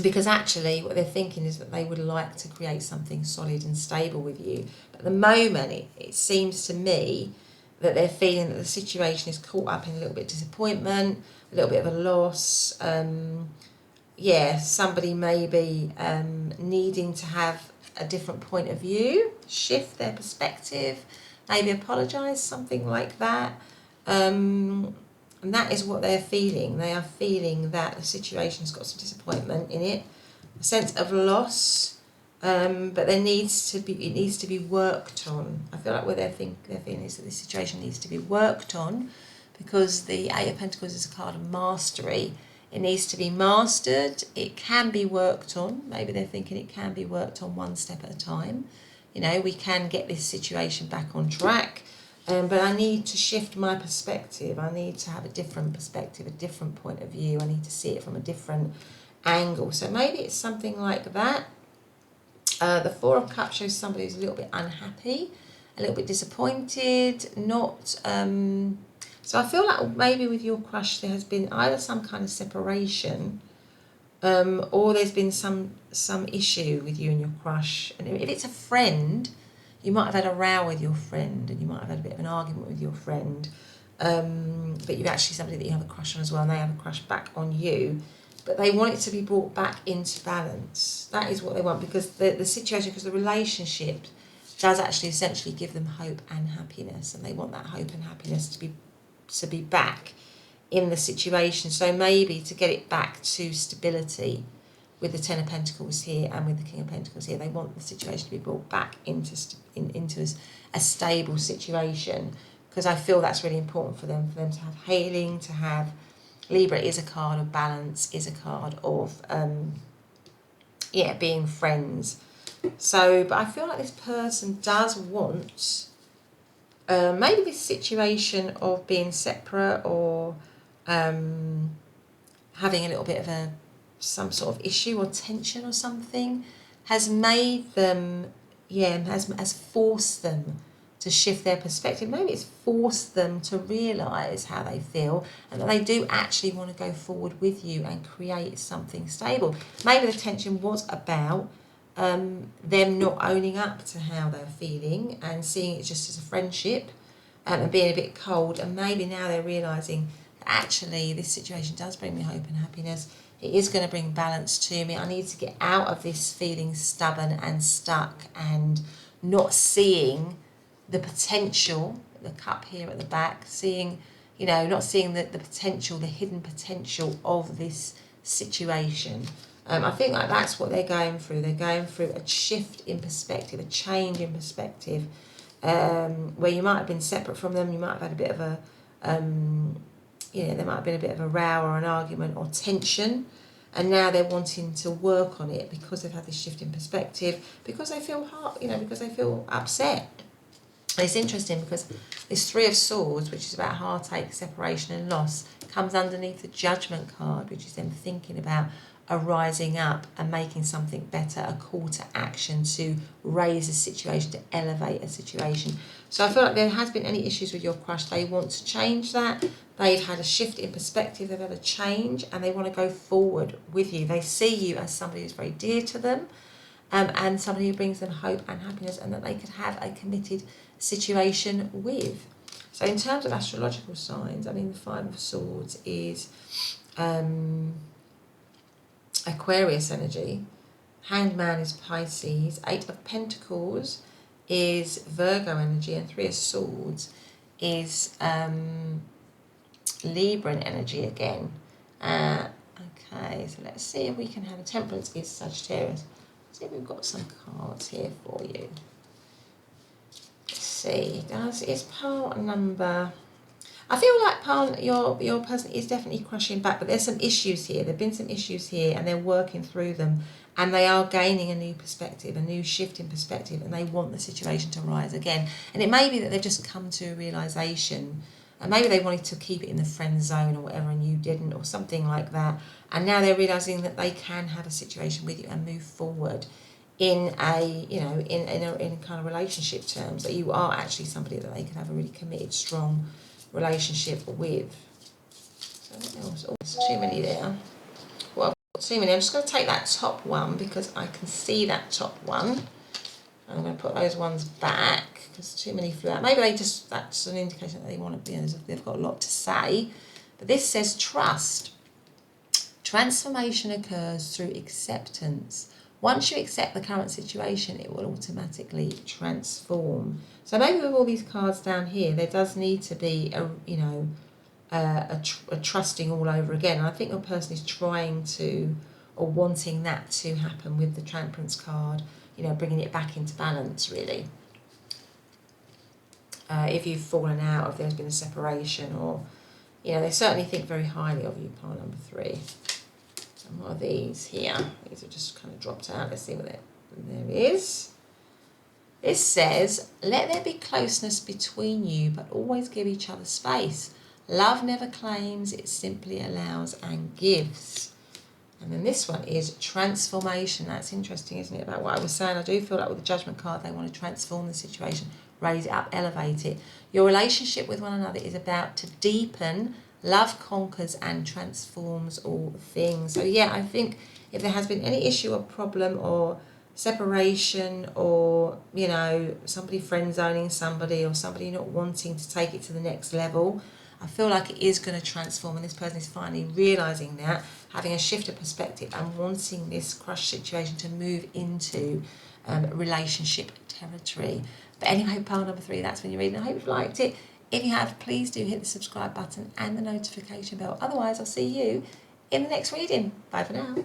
Because actually what they're thinking is that they would like to create something solid and stable with you. But at the moment, it seems to me that they're feeling that the situation is caught up in a little bit of disappointment, a little bit of a loss. Somebody maybe needing to have a different point of view, shift their perspective, maybe apologise, something like that. And that is what they're feeling. They are feeling that the situation's got some disappointment in it, a sense of loss, but it needs to be worked on. I feel like what they're feeling is that this situation needs to be worked on, because the Eight of Pentacles is a card of mastery. It needs to be mastered. It can be worked on. Maybe they're thinking it can be worked on one step at a time. We can get this situation back on track. But I need to shift my perspective. I need to have a different perspective, a different point of view. I need to see it from a different angle. So maybe it's something like that. The Four of Cups shows somebody who's a little bit unhappy, a little bit disappointed, not... So I feel like maybe with your crush there has been either some kind of separation, or there's been some issue with you and your crush. And if it's a friend, you might have had a row with your friend, and you might have had a bit of an argument with your friend, but you're actually somebody that you have a crush on as well, and they have a crush back on you. But they want it to be brought back into balance. That is what they want, because the situation, because the relationship does actually essentially give them hope and happiness, and they want that hope and happiness to be back in the situation. So maybe to get it back to stability, with the Ten of Pentacles here and with the King of Pentacles here, they want the situation to be brought back into a stable situation, because I feel that's really important for them to have healing, to have... Libra is a card of balance, is a card of being friends. So, but I feel like this person does want maybe this situation of being separate, or having a little bit of some sort of issue or tension or something, has made them, has forced them to shift their perspective. Maybe it's forced them to realise how they feel, and that they do actually want to go forward with you and create something stable. Maybe the tension was about them not owning up to how they're feeling and seeing it just as a friendship, and being a bit cold, and maybe now they're realising that actually this situation does bring me hope and happiness. It is going to bring balance to me. I need to get out of this feeling stubborn and stuck and not seeing the potential, the cup here at the back, not seeing the potential, the hidden potential of this situation. I think like that's what they're going through. They're going through a shift in perspective, a change in perspective, where you might have been separate from them. You might have had a bit of a, there might have been a bit of a row or an argument or tension, and now they're wanting to work on it because they've had this shift in perspective, because they feel because they feel upset. And it's interesting because this Three of Swords, which is about heartache, separation and loss, comes underneath the Judgment card, which is them thinking about a rising up and making something better, a call to action to raise a situation, to elevate a situation. So I feel like there has been any issues with your crush. They want to change that. They've had a shift in perspective. They've had a change, and they want to go forward with you. They see you as somebody who's very dear to them, and somebody who brings them hope and happiness, and that they could have a committed situation with. So in terms of astrological signs, the Five of Swords is Aquarius energy, Hanged Man is Pisces, Eight of Pentacles is Virgo energy, and Three of Swords is Libran energy again. Okay, so let's see if we can have a Temperance is Sagittarius. Let's see if we've got some cards here for you. Let's see, is part number... I feel like your person is definitely crushing back, but there's some issues here. There have been some issues here, and they're working through them, and they are gaining a new perspective, a new shift in perspective, and they want the situation to rise again. And it may be that they've just come to a realisation And maybe they wanted to keep it in the friend zone or whatever, and you didn't, or something like that. And now they're realising that they can have a situation with you and move forward in a, you know, in kind of relationship terms, that you are actually somebody that they can have a really committed, strong relationship with. So what else? Oh, there's too many there. Well, I've got too many. I'm just going to take that top one because I can see that top one. I'm going to put those ones back because too many flew out. Maybe they just, that's an indication that they want to be, they've got a lot to say. But this says trust. Transformation occurs through acceptance. Once you accept the current situation, it will automatically transform. So maybe with all these cards down here, there does need to be a, you know, a trusting all over again. And I think your person is trying to, or wanting that to happen with the Temperance card, you know, bringing it back into balance, really. If you've fallen out, if there's been a separation, or, you know, they certainly think very highly of you, pile number 3. And what are these here? These have just kind of dropped out. Let's see what there is. This says, let there be closeness between you, but always give each other space. Love never claims, it simply allows and gives. And then this one is transformation. That's interesting, isn't it, about what I was saying? I do feel like with the Judgment card, they want to transform the situation, raise it up, elevate it. Your relationship with one another is about to deepen. Love conquers and transforms all things. So yeah, I think if there has been any issue or problem or separation, or, you know, somebody friend zoning somebody, or somebody not wanting to take it to the next level, I feel like it is going to transform, and this person is finally realising that, having a shift of perspective and wanting this crushed situation to move into relationship territory. But anyway, pile number 3, that's when you're reading. I hope you've liked it. If you have, please do hit the subscribe button and the notification bell. Otherwise, I'll see you in the next reading. Bye for now.